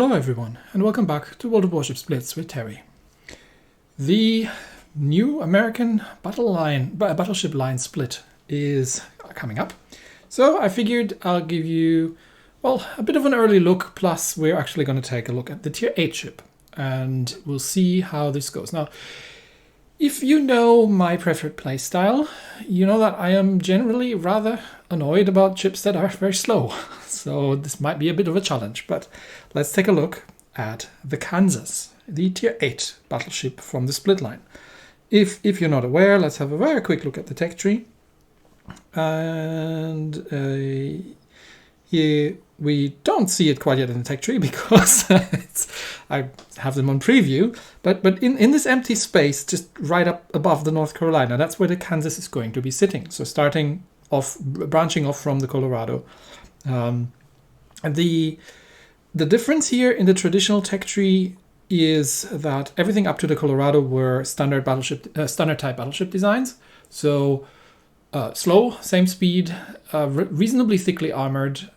Hello everyone, and welcome back to World of Warships Blitz with Terry. The new American battleship line split is coming up, so I figured I'll give you, well, a bit of an early look, plus we're actually going to take a look at the Tier 8 ship, and we'll see how this goes. Now, if you know my preferred playstyle, you know that I am generally rather annoyed about ships that are very slow. So this might be a bit of a challenge, but let's take a look at the Kansas, the Tier 8 battleship from the split line. If you're not aware, let's have a very quick look at the tech tree. And here we don't see it quite yet in the tech tree because I have them on preview. But in this empty space, just right up above the North Carolina, that's where the Kansas is going to be sitting. So starting off, branching off from the Colorado. The difference here in the traditional tech tree is that everything up to the Colorado were standard type battleship designs. So slow, same speed, reasonably thickly armored.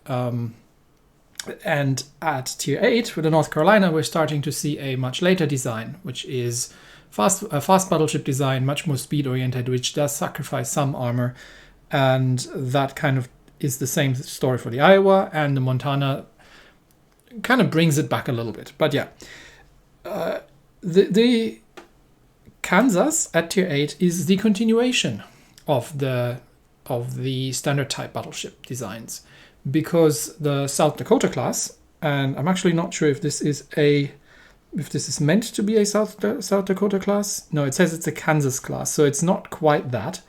And at Tier 8 with the North Carolina, we're starting to see a much later design, which is a fast battleship design, much more speed oriented, which does sacrifice some armor. And that kind of is the same story for the Iowa, and the Montana kind of brings it back a little bit. But yeah, the Kansas at Tier 8 is the continuation of the standard type battleship designs, because the South Dakota class, and I'm actually not sure if this is meant to be a South Dakota class. No, it says it's a Kansas class, so it's not quite that.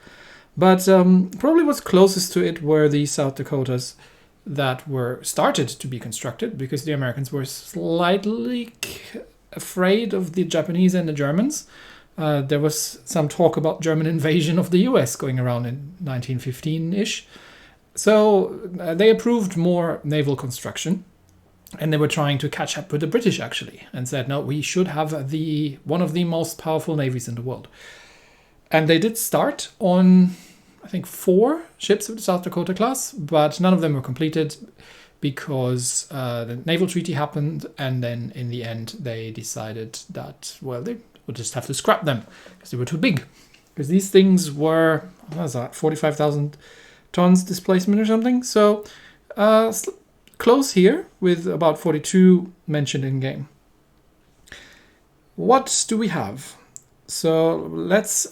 But probably what's closest to it were the South Dakotas that were started to be constructed, because the Americans were slightly afraid of the Japanese and the Germans. There was some talk about German invasion of the US going around in 1915-ish. So they approved more naval construction, and they were trying to catch up with the British, actually, and said, no, we should have one of the most powerful navies in the world. And they did start on, I think, 4 ships of the South Dakota class, but none of them were completed because the naval treaty happened, and then in the end they decided that, well, they would just have to scrap them because they were too big. Because these things were, what was that, 45,000 tons displacement or something? So close here with about 42 mentioned in game. What do we have? So let's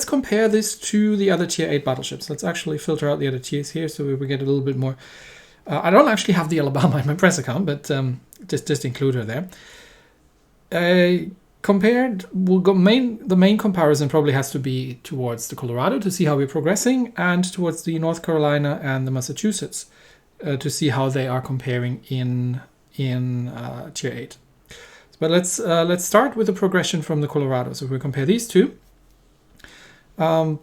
compare this to the other Tier 8 battleships. Let's actually filter out the other tiers here so we get a little bit more. I don't actually have the Alabama in my press account, but just include her there. Compared, the main comparison probably has to be towards the Colorado to see how we're progressing, and towards the North Carolina and the Massachusetts to see how they are comparing in Tier 8. But let's start with the progression from the Colorado. So we'll compare these two, and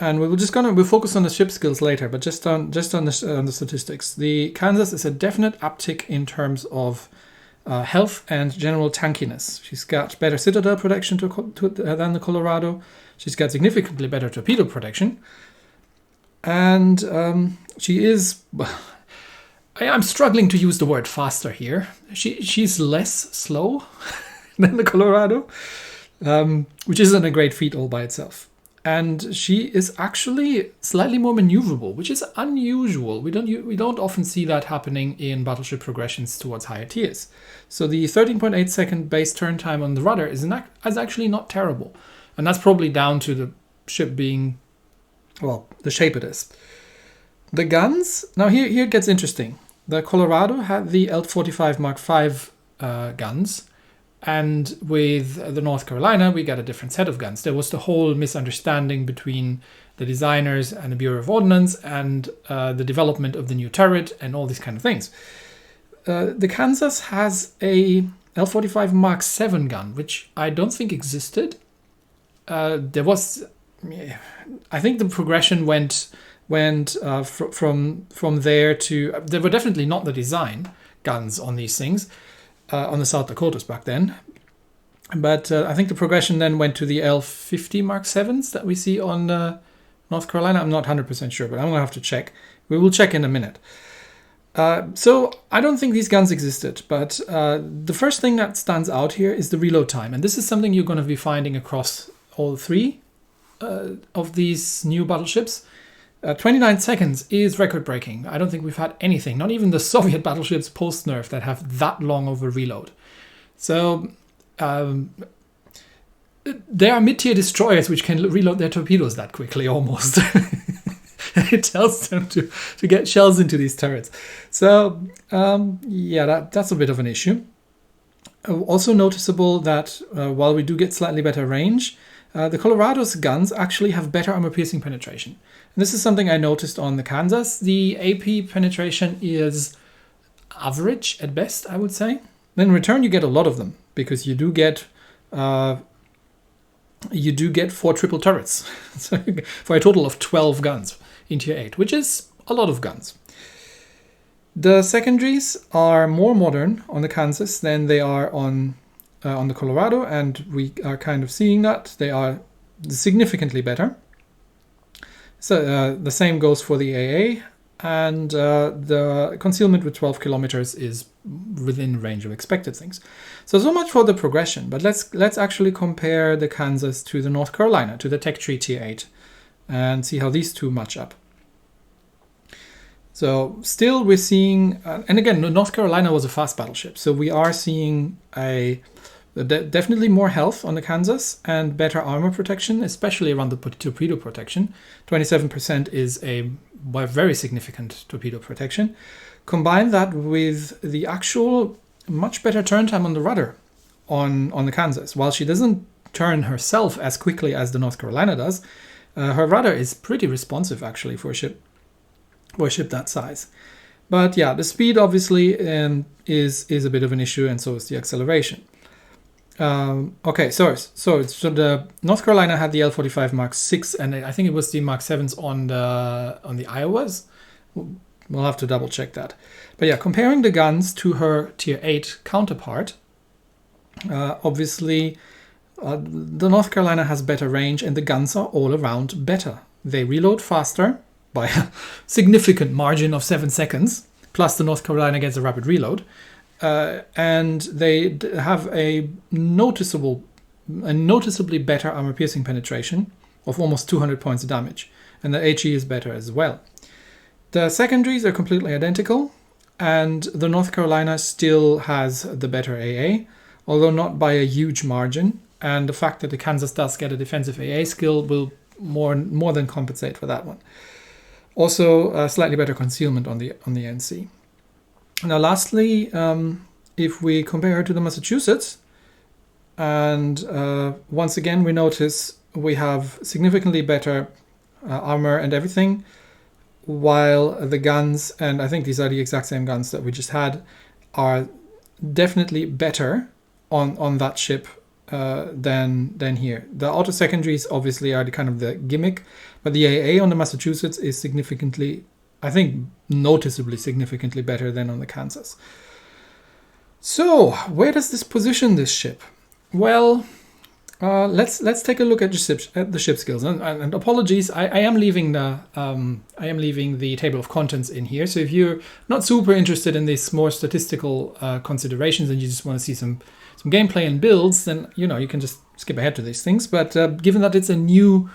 we'll focus on the ship skills later. But just on the statistics, the Kansas is a definite uptick in terms of health and general tankiness. She's got better citadel protection than the Colorado. She's got significantly better torpedo protection, and she is. I'm struggling to use the word faster here. She's less slow than the Colorado, which isn't a great feat all by itself. And she is actually slightly more maneuverable, which is unusual. We don't often see that happening in battleship progressions towards higher tiers. So the 13.8 second base turn time on the rudder is actually not terrible. And that's probably down to the ship being, well, the shape it is. The guns, now here it gets interesting. The Colorado had the L-45 Mark V guns, and with the North Carolina, we got a different set of guns. There was the whole misunderstanding between the designers and the Bureau of Ordnance and the development of the new turret and all these kind of things. The Kansas has a L-45 Mark VII gun, which I don't think existed. There was, I think the progression went from there to, there were definitely not the design guns on these things on the South Dakotas back then, but I think the progression then went to the L-50 Mark 7s that we see on North Carolina. I'm not 100% sure, but I'm gonna have to check. We will check in a minute. So I don't think these guns existed, but the first thing that stands out here is the reload time. And this is something you're going to be finding across all three of these new battleships. 29 seconds is record-breaking. I don't think we've had anything, not even the Soviet battleships post-nerf, that have that long of a reload. So there are mid-tier destroyers which can reload their torpedoes that quickly almost. It tells them to get shells into these turrets. So yeah, that's a bit of an issue. Also noticeable that while we do get slightly better range, the Colorado's guns actually have better armor-piercing penetration. And this is something I noticed on the Kansas. The AP penetration is average at best, I would say. Then in return, you get a lot of them, because you do get 4 triple turrets so, for a total of 12 guns in Tier 8, which is a lot of guns. The secondaries are more modern on the Kansas than they are on the Colorado, and we are kind of seeing that they are significantly better. So the same goes for the AA, and the concealment with 12 kilometers is within range of expected things. So much for the progression, but let's actually compare the Kansas to the North Carolina, to the Tech Tree Tier 8, and see how these two match up. So still we're seeing, and again, North Carolina was a fast battleship, so we are seeing definitely more health on the Kansas and better armor protection, especially around the torpedo protection. 27% is a very significant torpedo protection. Combine that with the actual much better turn time on the rudder on the Kansas. While she doesn't turn herself as quickly as the North Carolina does, her rudder is pretty responsive actually for a ship that size. But yeah, the speed obviously is a bit of an issue, and so is the acceleration. Okay, so the North Carolina had the L45 Mark 6, and I think it was the Mark 7s on the Iowas. We'll have to double check that. But yeah, comparing the guns to her Tier 8 counterpart, obviously the North Carolina has better range, and the guns are all around better. They reload faster by a significant margin of 7 seconds, plus the North Carolina gets a rapid reload. And they have a noticeably better armor-piercing penetration of almost 200 points of damage. And the HE is better as well. The secondaries are completely identical, and the North Carolina still has the better AA, although not by a huge margin. And the fact that the Kansas does get a defensive AA skill will more than compensate for that one. Also, slightly better concealment on the NC. Now, lastly, if we compare her to the Massachusetts, and once again we notice we have significantly better armor and everything, while the guns, and I think these are the exact same guns that we just had, are definitely better on that ship than here. The auto secondaries obviously are the kind of the gimmick, but the AA on the Massachusetts is significantly, I think, noticeably significantly better than on the Kansas. So where does this position this ship? Well, let's take a look at the ship skills. And apologies, I am leaving the table of contents in here. So if you're not super interested in these more statistical considerations and you just want to see some gameplay and builds, then you can just skip ahead to these things. But given that it's a new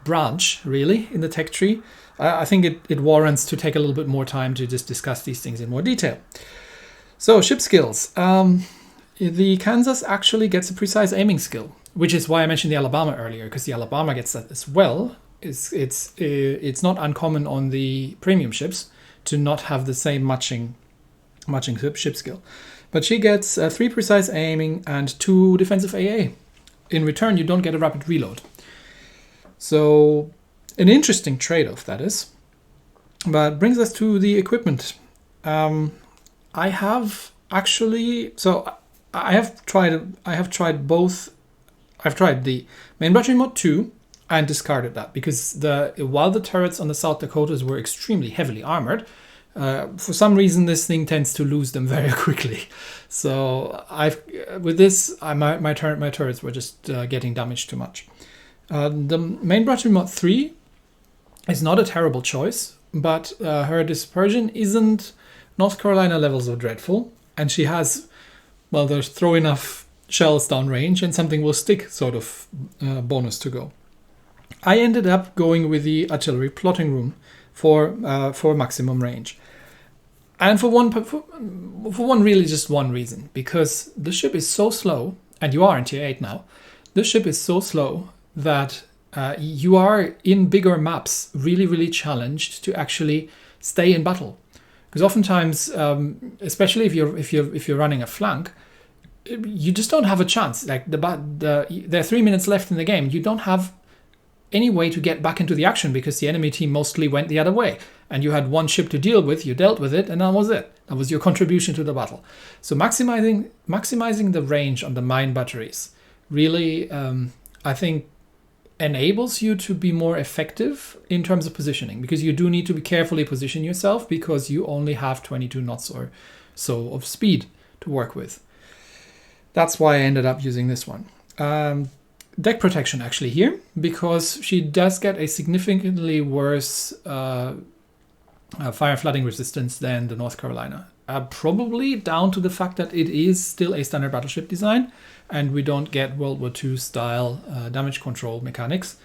branch really in the tech tree, I think it warrants to take a little bit more time to just discuss these things in more detail. So ship skills. The Kansas actually gets a precise aiming skill, which is why I mentioned the Alabama earlier, because the Alabama gets that as well. It's not uncommon on the premium ships to not have the same matching ship skill. But she gets 3 precise aiming and 2 defensive AA. In return, you don't get a rapid reload. So an interesting trade-off, that is. But brings us to the equipment. I have tried both. I've tried the main battery mod 2 and discarded that because while the turrets on the South Dakotas were extremely heavily armored, for some reason this thing tends to lose them very quickly. So my turrets were just getting damaged too much. The main battery mod 3 is not a terrible choice, but her dispersion isn't North Carolina levels of dreadful, and she has, well, there's throw enough shells downrange and something will stick sort of bonus to go. I ended up going with the artillery plotting room for maximum range. And for really just one reason, because the ship is so slow, and you are in tier 8 now, the ship is so slow that you are in bigger maps really, really challenged to actually stay in battle. Because oftentimes, especially if you're running a flank, you just don't have a chance. Like there are 3 minutes left in the game, you don't have any way to get back into the action because the enemy team mostly went the other way, and you had one ship to deal with. You dealt with it, and that was it. That was your contribution to the battle. So maximizing the range on the mine batteries really, I think, enables you to be more effective in terms of positioning, because you do need to be carefully position yourself because you only have 22 knots or so of speed to work with. That's why I ended up using this one. Deck protection actually here, because she does get a significantly worse fire flooding resistance than the North Carolina. Probably down to the fact that it is still a standard battleship design and we don't get World War II style damage control mechanics.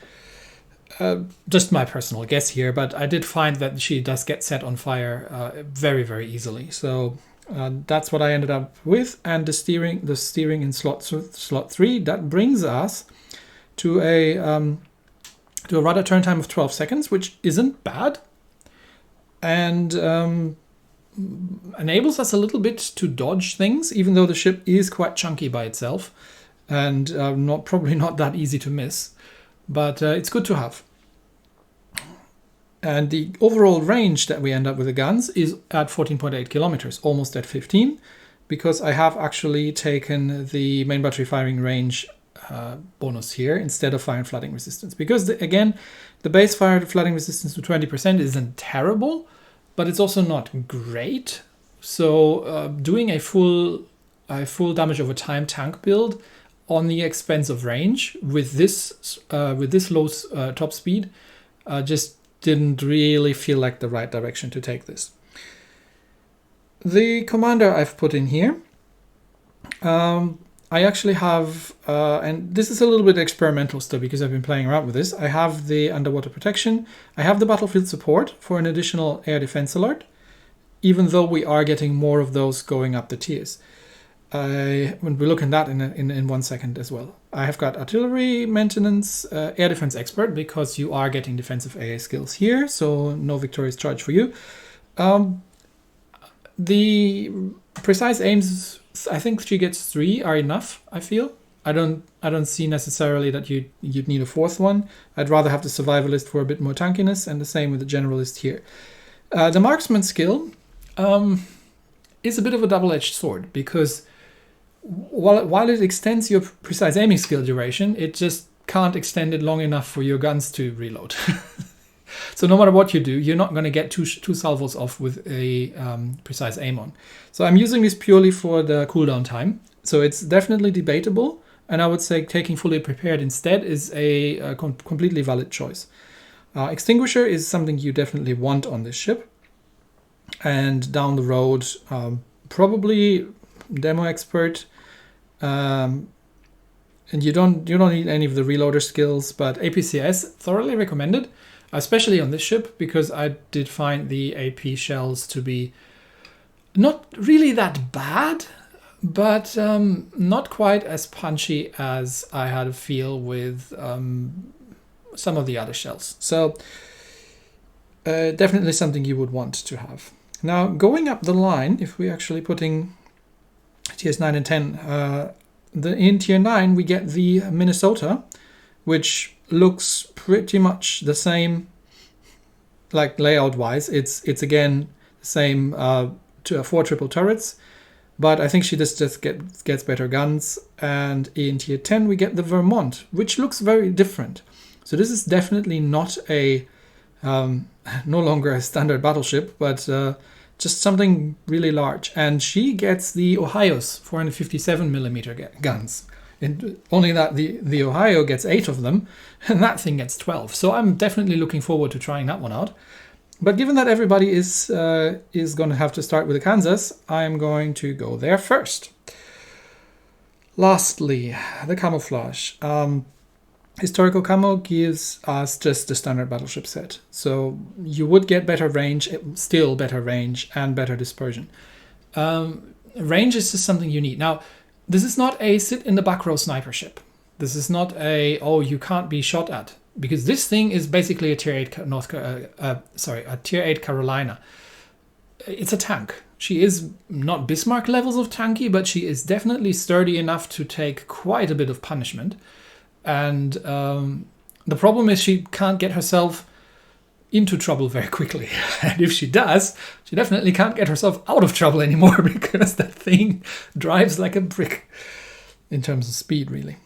Just my personal guess here, but I did find that she does get set on fire very, very easily. So that's what I ended up with. And the steering in slot 3, that brings us to a rudder turn time of 12 seconds, which isn't bad, and enables us a little bit to dodge things, even though the ship is quite chunky by itself and probably not that easy to miss, but it's good to have. And the overall range that we end up with the guns is at 14.8 kilometers, almost at 15, because I have actually taken the main battery firing range bonus here instead of fire and flooding resistance, because again, the base fire flooding resistance to 20% isn't terrible, but it's also not great. So doing a full damage over time tank build on the expense of range with this low top speed just didn't really feel like the right direction to take this. The commander I've put in here, I actually have, and this is a little bit experimental still because I've been playing around with this. I have the underwater protection. I have the battlefield support for an additional air defense alert, even though we are getting more of those going up the tiers. When we look at that in 1 second as well. I have got artillery maintenance, air defense expert, because you are getting defensive AA skills here, so no victorious charge for you. The precise aims, I think she gets 3 are enough, I feel. I don't see necessarily that you'd need a 4th one. I'd rather have the survivalist for a bit more tankiness, and the same with the generalist here. The marksman skill is a bit of a double-edged sword, because while it extends your precise aiming skill duration, it just can't extend it long enough for your guns to reload. So no matter what you do, you're not going to get two salvos off with a precise aim on. So I'm using this purely for the cooldown time. So it's definitely debatable, and I would say taking fully prepared instead is a completely valid choice. Extinguisher is something you definitely want on this ship. And down the road, probably demo expert. And you don't need any of the reloader skills, but APCS thoroughly recommended, especially on this ship, because I did find the AP shells to be not really that bad, but not quite as punchy as I had a feel with some of the other shells. So definitely something you would want to have. Now, going up the line, if we're actually putting tiers 9 and 10, in tier 9 we get the Minnesota, which looks pretty much the same, like layout wise. It's again the same 4 triple turrets, but I think she just gets better guns. And in tier 10 we get the Vermont, which looks very different. So this is definitely not a no longer a standard battleship, but just something really large. And she gets the Ohio's 457mm guns. And only that the Ohio gets 8 of them, and that thing gets 12. So I'm definitely looking forward to trying that one out. But given that everybody is going to have to start with the Kansas, I'm going to go there first. Lastly, the camouflage. Historical camo gives us just the standard battleship set. So you would get better range, still better range, and better dispersion. Range is just something you need. Now, this is not a sit in the back row sniper ship. This is not a, oh, you can't be shot at. Because this thing is basically a tier 8 a tier 8 Carolina. It's a tank. She is not Bismarck levels of tanky, but she is definitely sturdy enough to take quite a bit of punishment. And the problem is she can't get herself into trouble very quickly. And if she does, she definitely can't get herself out of trouble anymore because that thing drives like a brick in terms of speed, really.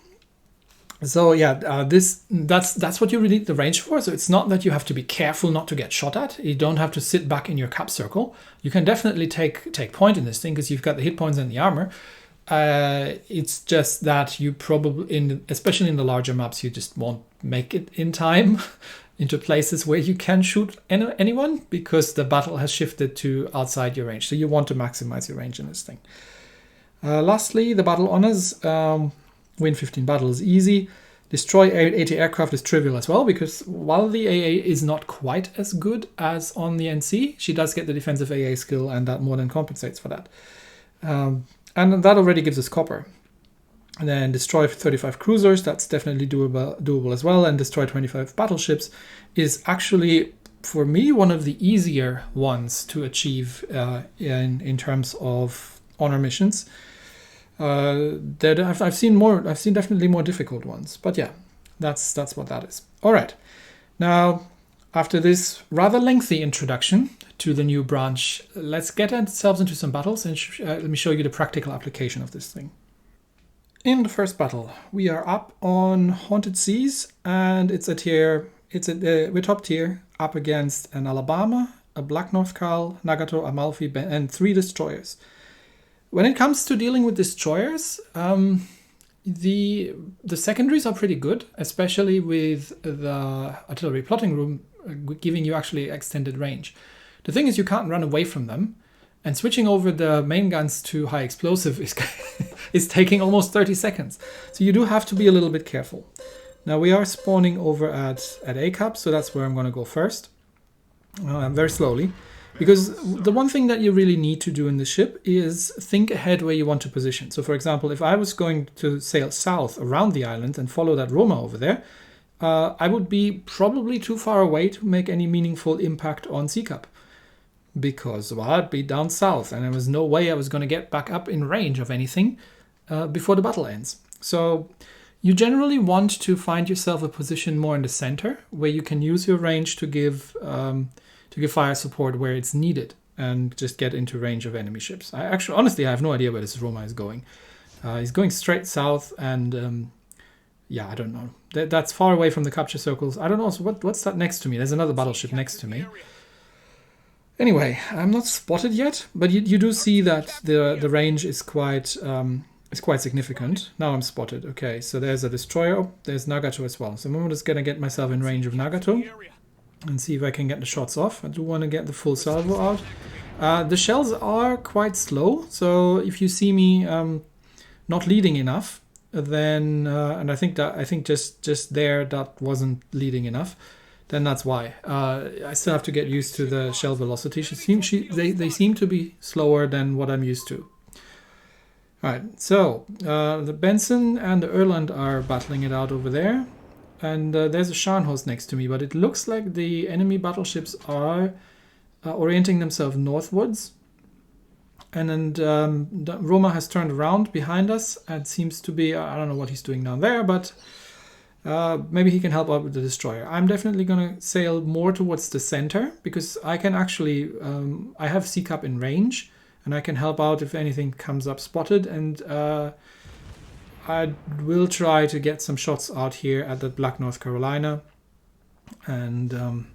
So yeah, that's what you really need the range for. So it's not that you have to be careful not to get shot at. You don't have to sit back in your cap circle. You can definitely take point in this thing because you've got the hit points and the armor. It's just that you probably, especially in the larger maps, you just won't make it in time into places where you can shoot anyone because the battle has shifted to outside your range. So you want to maximize your range in this thing. Lastly, the battle honors. Win 15 battles easy. Destroy 80 aircraft is trivial as well because while the AA is not quite as good as on the NC, she does get the defensive AA skill and that more than compensates for that. And that already gives us copper. And then destroy 35 cruisers, that's definitely doable as well. And destroy 25 battleships is actually, for me, one of the easier ones to achieve in terms of honor missions. That I've seen definitely more difficult ones, but yeah, that's what that is. All right, now after this rather lengthy introduction to the new branch, let's get ourselves into some battles and let me show you the practical application of this thing. In the first battle, we are up on Haunted Seas, and it's a tier. We're top tier up against an Alabama, a Black North Cal, Nagato, Amalfi, and 3 destroyers. When it comes to dealing with destroyers, the secondaries are pretty good, especially with the artillery plotting room giving you actually extended range. The thing is you can't run away from them, and switching over the main guns to high explosive is taking almost 30 seconds. So you do have to be a little bit careful. Now we are spawning over at ACAP, so that's where I'm going to go first, very slowly. Because the one thing that you really need to do in the ship is think ahead where you want to position. So for example, if I was going to sail south around the island and follow that Roma over there, I would be probably too far away to make any meaningful impact on CCAP. Because, well, I'd be down south and there was no way I was going to get back up in range of anything before the battle ends. So you generally want to find yourself a position more in the center where you can use your range to give fire support where it's needed and just get into range of enemy ships. Honestly, I have no idea where this Roma is going. He's going straight south and yeah, I don't know. That's far away from the capture circles. I don't know. So what's that next to me? There's another battleship next to me. Anyway, I'm not spotted yet, but you do see that the range is quite significant. Now I'm spotted. Okay, so there's a destroyer. Oh, there's Nagato as well. So I'm just going to get myself in range of Nagato and see if I can get the shots off. I do want to get the full salvo out. The shells are quite slow, so if you see me not leading enough, then and I think just there that wasn't leading enough, then that's why. I still have to get used to the shell velocity. They seem to be slower than what I'm used to. All right, so the Benson and the Erland are battling it out over there. And there's a Scharnhorst next to me, but it looks like the enemy battleships are orienting themselves northwards. And then Roma has turned around behind us and seems to be, I don't know what he's doing down there, but maybe he can help out with the destroyer. I'm definitely going to sail more towards the center because I can actually, I have CCAP in range and I can help out if anything comes up spotted. And I will try to get some shots out here at the Black North Carolina. And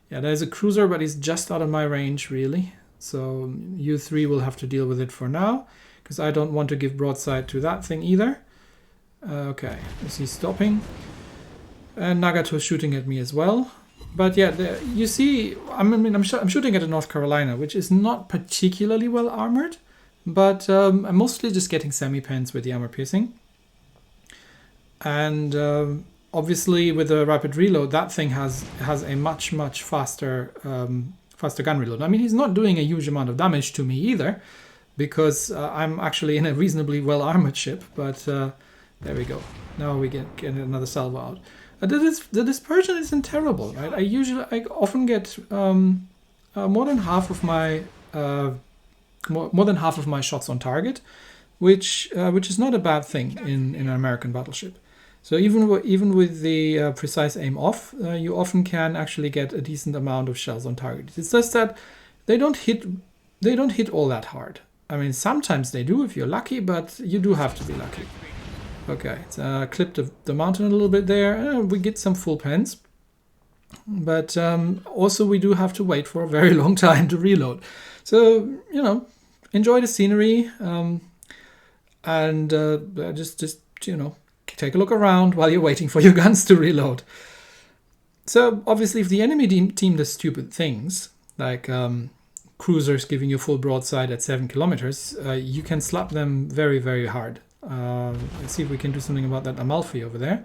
yeah, there's a cruiser, but he's just out of my range, really. So U3 will have to deal with it for now, because I don't want to give broadside to that thing either. Okay, is he stopping? And Nagato is shooting at me as well. But yeah, you see, I'm shooting at a North Carolina, which is not particularly well armored, but I'm mostly just getting semi-pens with the armor piercing. And obviously with a rapid reload, that thing has a much faster faster gun reload. I mean, he's not doing a huge amount of damage to me either, because I'm actually in a reasonably well armored ship. But there we go. Now we get another salvo out. The dispersion isn't terrible, right? I often get more than half of my shots on target, which is not a bad thing in an American battleship. So even with the precise aim off, you often can actually get a decent amount of shells on target. It's just that they don't hit all that hard. I mean, sometimes they do if you're lucky, but you do have to be lucky. Okay, so clipped the mountain a little bit there. We get some full pens, but also we do have to wait for a very long time to reload. So enjoy the scenery and just take a look around while you're waiting for your guns to reload. So obviously, if the enemy team does stupid things like cruisers giving you full broadside at 7 kilometers, you can slap them very, very hard. Let's see if we can do something about that Amalfi over there.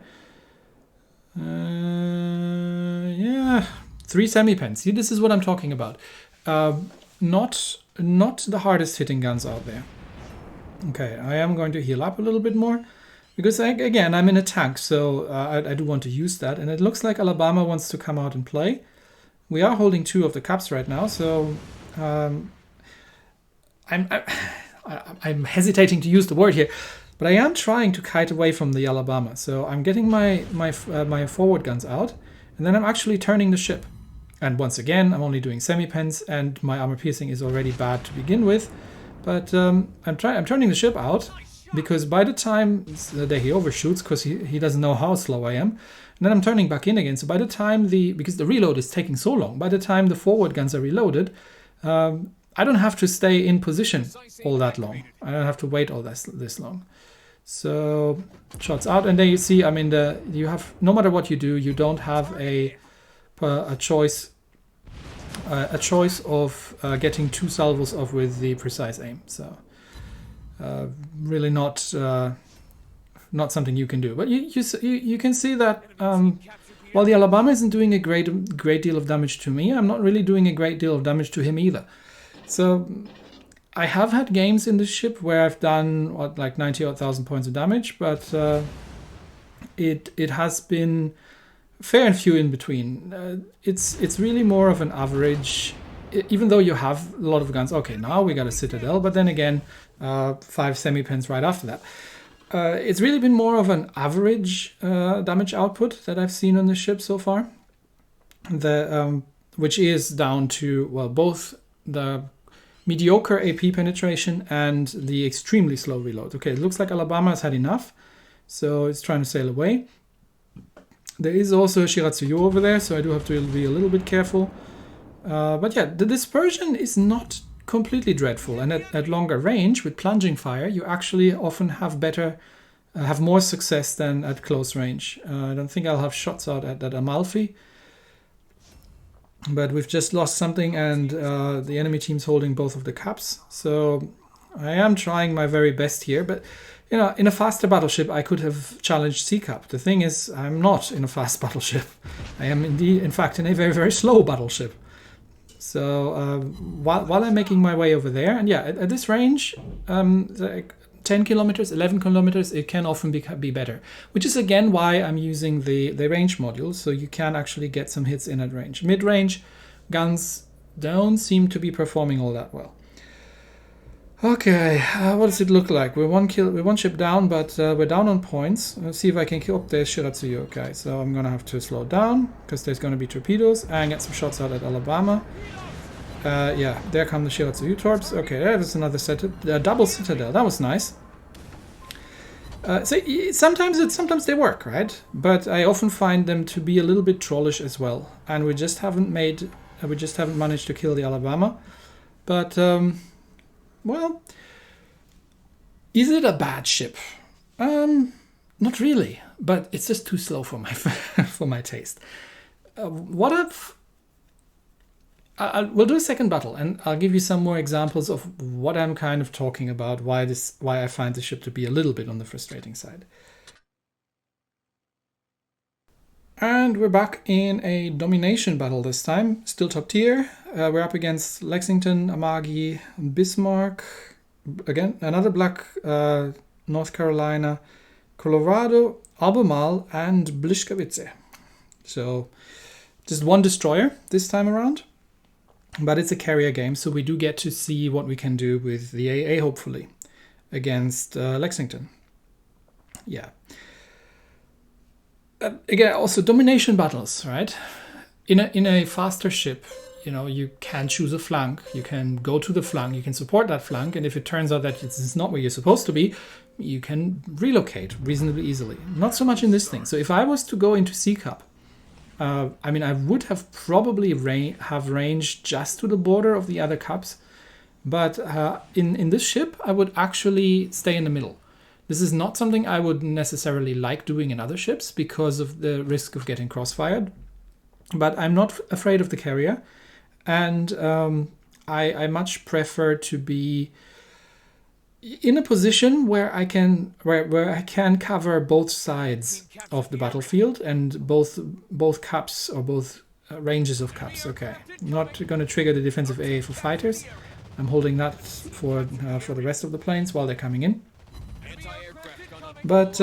Yeah, 3 semi-pens. See, this is what I'm talking about. Not the hardest hitting guns out there. Okay, I am going to heal up a little bit more because again, I'm in a tank, so I do want to use that. And it looks like Alabama wants to come out and play. We are holding 2 of the caps right now, so I'm hesitating to use the word here. But I am trying to kite away from the Alabama. So I'm getting my forward guns out, and then I'm actually turning the ship. And once again, I'm only doing semi-pens, and my armor piercing is already bad to begin with. But I'm turning the ship out, because by the time he overshoots, because he doesn't know how slow I am, and then I'm turning back in again. So by the time because the reload is taking so long, by the time the forward guns are reloaded, I don't have to stay in position all that long. I don't have to wait all this long. So shots out, and then you see, I mean, you have, no matter what you do, you don't have a choice of getting 2 salvos off with the precise aim. So really not something you can do. But you can see that while the Alabama isn't doing a great deal of damage to me, I'm not really doing a great deal of damage to him either. So I have had games in this ship where I've done like 90,000 points of damage, but it has been fair and few in between. It's really more of an average, even though you have a lot of guns. Okay, now we got a Citadel, but then again, 5 semi-pens right after that. It's really been more of an average damage output that I've seen on the ship so far, which is down to, well, both the mediocre AP penetration and the extremely slow reload. Okay, it looks like Alabama has had enough, so it's trying to sail away. There is also a Shiratsuyu over there, so I do have to be a little bit careful. But yeah, the dispersion is not completely dreadful, and at longer range with plunging fire, you actually often have more success than at close range. I don't think I'll have shots out at that Amalfi, but we've just lost something, and the enemy team's holding both of the caps. So I am trying my very best here, but in a faster battleship, I could have challenged C-Cap. The thing is, I'm not in a fast battleship. I am in fact, in a very, very slow battleship. So while I'm making my way over there, and yeah, at this range, like 10 kilometers, 11 kilometers, it can often be better, which is again why I'm using the range module, so you can actually get some hits in at range. Mid-range guns don't seem to be performing all that well. Okay, what does it look like? We're one ship down, but we're down on points. Let's see if I can kill. Oh, there's Shiratsuyu. Okay, so I'm gonna have to slow down because there's gonna be torpedoes and get some shots out at Alabama. Yeah, there come the Shiratsuyu torps. Okay, there's another double Citadel. That was nice. So sometimes they work, right? But I often find them to be a little bit trollish as well, and we just haven't managed to kill the Alabama. But well, is it a bad ship? Not really, but it's just too slow for my for my taste. what we'll do a second battle, and I'll give you some more examples of what I'm kind of talking about, why I find the ship to be a little bit on the frustrating side. And we're back in a domination battle this time, still top tier. We're up against Lexington, Amagi, Bismarck, again another black North Carolina, Colorado, Albemarle, and Bliskowice. So just one destroyer this time around, but it's a carrier game, so we do get to see what we can do with the AA, hopefully, against Lexington. Yeah. Again, also domination battles, right? In a faster ship, you know, you can choose a flank, you can go to the flank, you can support that flank, and if it turns out that it's not where you're supposed to be, you can relocate reasonably easily. Not so much in this thing. So if I was to go into C Cup, I mean, I would have probably have range just to the border of the other cups, but in this ship, I would actually stay in the middle. This is not something I would necessarily like doing in other ships because of the risk of getting crossfired. But I'm not afraid of the carrier, and I much prefer to be in a position where I can cover both sides of the battlefield and both cups or both ranges of cups. Okay, not going to trigger the defensive AA for fighters. I'm holding that for the rest of the planes while they're coming in. But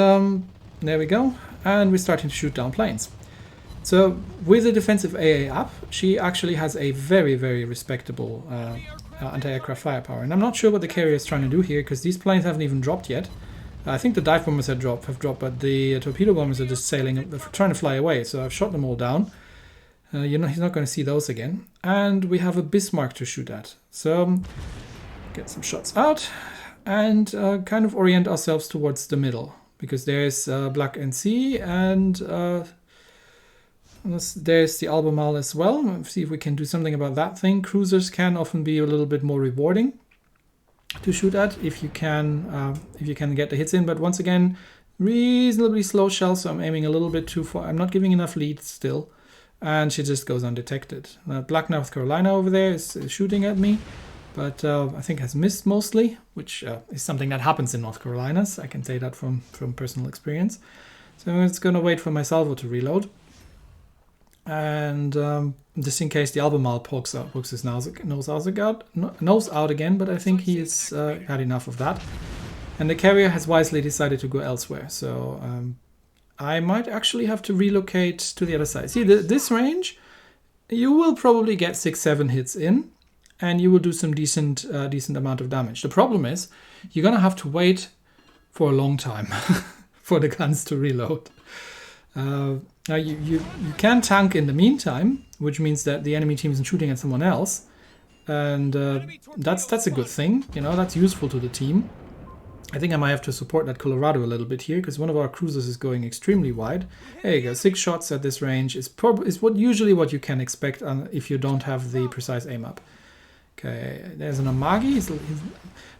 there we go, and we're starting to shoot down planes. So with the defensive AA up, she actually has a very, very respectable anti-aircraft firepower. And I'm not sure what the carrier is trying to do here, because these planes haven't even dropped yet. I think the dive bombers have dropped, but the torpedo bombers are just sailing, trying to fly away. So I've shot them all down. He's not going to see those again. And we have a Bismarck to shoot at. So get some shots out and kind of orient ourselves towards the middle, because there's Black NC and there's the Albemarle as well. Let's see if we can do something about that thing. Cruisers can often be a little bit more rewarding to shoot at if you can get the hits in. But once again, reasonably slow shell, so I'm aiming a little bit too far. I'm not giving enough lead still, and she just goes undetected. Black North Carolina over there is shooting at me, but I think has missed mostly, which is something that happens in North Carolinas. I can say that from personal experience. So I'm just going to wait for my salvo to reload. And just in case the Albemarle pokes his nose out again, but I think he's had enough of that. And the carrier has wisely decided to go elsewhere. So I might actually have to relocate to the other side. See, this range, you will probably get 6-7 hits in, and you will do some decent amount of damage. The problem is, you're going to have to wait for a long time for the guns to reload. Now you can tank in the meantime, which means that the enemy team isn't shooting at someone else, and that's a good thing. You know, that's useful to the team. I think I might have to support that Colorado a little bit here, because one of our cruisers is going extremely wide. There you go, 6 shots at this range is usually what you can expect if you don't have the precise aim up. Okay, there's an Amagi.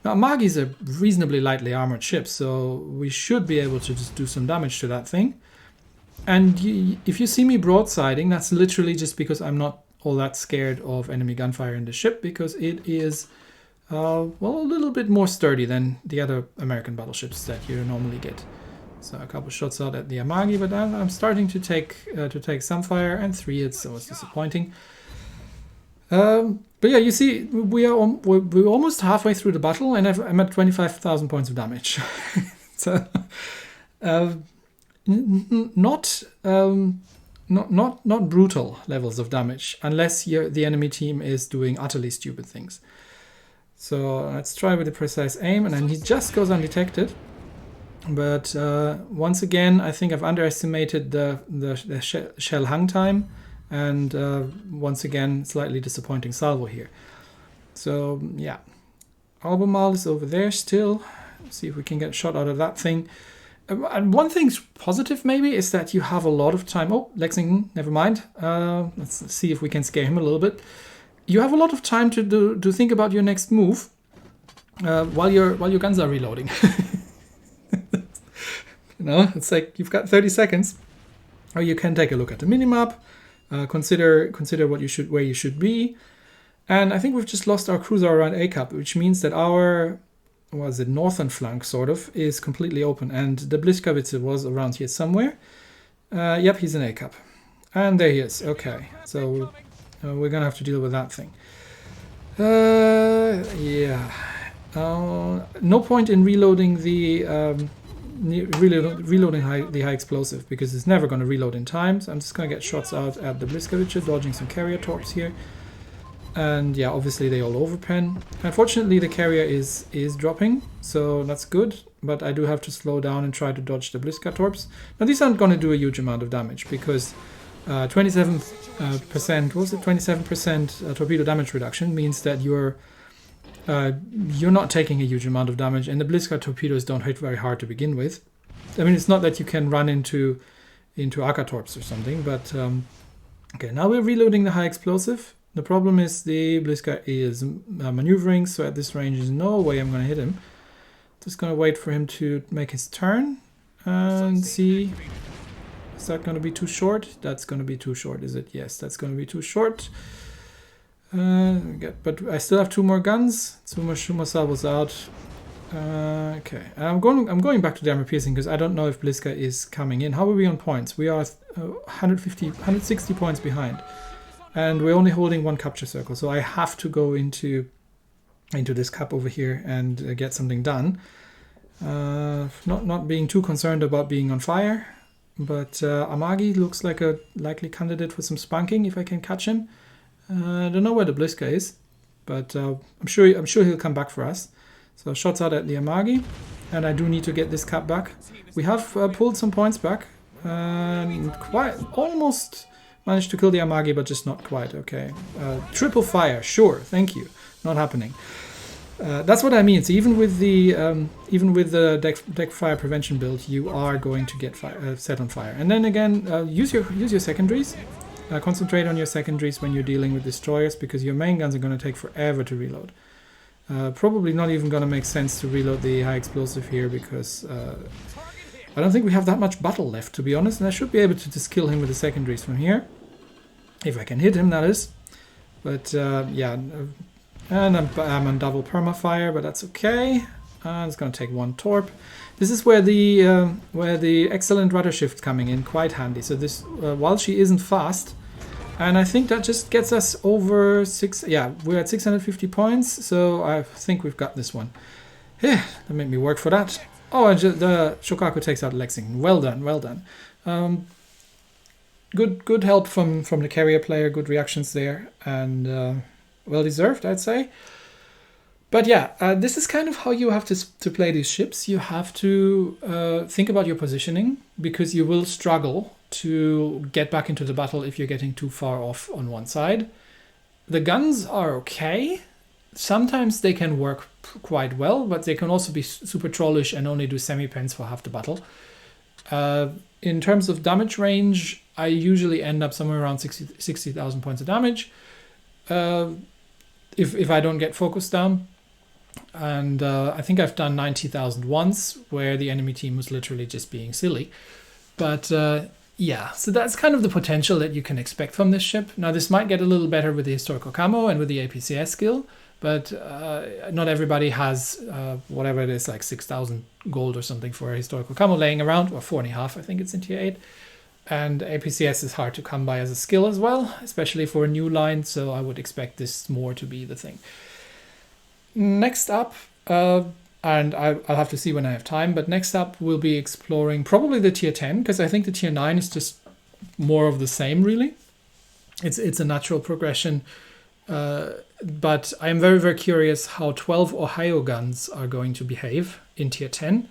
Now Amagi is a reasonably lightly armored ship, so we should be able to just do some damage to that thing. And if you see me broadsiding, that's literally just because I'm not all that scared of enemy gunfire in the ship, because it is, well, a little bit more sturdy than the other American battleships that you normally get. So a couple shots out at the Amagi, but I'm starting to take some fire, and 3 hits, so it's disappointing. But yeah, you see, we're almost halfway through the battle, and I'm at 25,000 points of damage. So. Not brutal levels of damage, unless the enemy team is doing utterly stupid things. So let's try with a precise aim, and then he just goes undetected. But once again, I think I've underestimated the shell hang time, and once again, slightly disappointing salvo here. So yeah, Albemarle is over there still. Let's see if we can get a shot out of that thing. And one thing's positive maybe is that you have a lot of time. Oh, Lexington, never mind. Let's see if we can scare him a little bit. You have a lot of time to think about your next move while your guns are reloading. You know, it's like you've got 30 seconds. Or you can take a look at the minimap. Consider where you should be. And I think we've just lost our cruiser around A Cap, which means that our northern flank sort of is completely open, and the Blitzkowitz was around here somewhere. Yep, he's in A Cap, and there he is. Okay, so we're gonna have to deal with that thing. Yeah. No point in reloading the the high explosive, because it's never going to reload in time. So I'm just going to get shots out at the Blitzkowitz, dodging some carrier torps here. And yeah, obviously they all overpen. Unfortunately, the carrier is dropping, so that's good. But I do have to slow down and try to dodge the Blitzka torps. Now these aren't going to do a huge amount of damage, because 27% torpedo damage reduction means that you're not taking a huge amount of damage, and the Blitzka torpedoes don't hit very hard to begin with. I mean, it's not that you can run into Aka torps or something, but okay, now we're reloading the high explosive. The problem is the Blitzka is maneuvering, so at this range there's no way I'm going to hit him. Just going to wait for him to make his turn and see. Is that going to be too short? That's going to be too short, is it? Yes, that's going to be too short. But I still have 2 more guns. 2 more salvos out. Okay, I'm going back to the armor piercing because I don't know if Blitzka is coming in. How are we on points? We are 160 points behind, and we're only holding 1 capture circle. So I have to go into this cap over here and get something done. Not being too concerned about being on fire, but Amagi looks like a likely candidate for some spanking if I can catch him. I don't know where the Blitzka is, but I'm sure he'll come back for us. So shots out at the Amagi, and I do need to get this cap back. We have pulled some points back, and quite almost managed to kill the Amagi, but just not quite. Okay, triple fire, sure, thank you. Not happening. That's what I mean. So even with the deck fire prevention build, you are going to get set on fire. And then again, use your secondaries. Concentrate on your secondaries when you're dealing with destroyers, because your main guns are going to take forever to reload. Probably not even going to make sense to reload the high explosive here, because I don't think we have that much battle left, to be honest, and I should be able to just kill him with the secondaries from here. If I can hit him, that is. But yeah, and I'm on double permafire, but that's okay. It's going to take 1 torp. This is where the excellent rudder shift coming in quite handy. So this, while she isn't fast, and I think that just gets us over 6. Yeah, we're at 650 points, so I think we've got this one. Yeah, that made me work for that. Oh, and the Shokaku takes out Lexington. Well done, well done. Good help from the carrier player. Good reactions there, and well deserved, I'd say. But yeah, this is kind of how you have to play these ships. You have to think about your positioning, because you will struggle to get back into the battle if you're getting too far off on one side. The guns are okay. Sometimes they can work quite well, but they can also be super trollish and only do semi-pens for half the battle. In terms of damage range, I usually end up somewhere around 60,000 points of damage if I don't get focused down. And I think I've done 90,000 once, where the enemy team was literally just being silly. But yeah, so that's kind of the potential that you can expect from this ship. Now, this might get a little better with the historical camo and with the APCS skill, but not everybody has whatever it is, like 6,000 gold or something for a historical camo laying around, or 4.5, I think it's in tier 8. And APCS is hard to come by as a skill as well, especially for a new line, so I would expect this more to be the thing. Next up, and I'll have to see when I have time, but next up we'll be exploring probably the tier 10, because I think the tier 9 is just more of the same, really. It's a natural progression, but I'm very, very curious how 12 Ohio guns are going to behave in tier 10.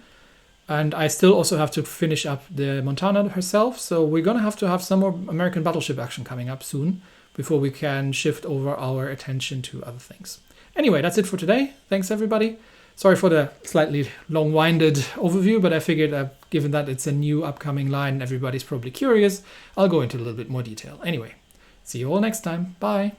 And I still also have to finish up the Montana herself, so we're going to have some more American battleship action coming up soon before we can shift over our attention to other things. Anyway, that's it for today. Thanks, everybody. Sorry for the slightly long-winded overview, but I figured given that it's a new upcoming line, everybody's probably curious, I'll go into a little bit more detail. Anyway, see you all next time. Bye.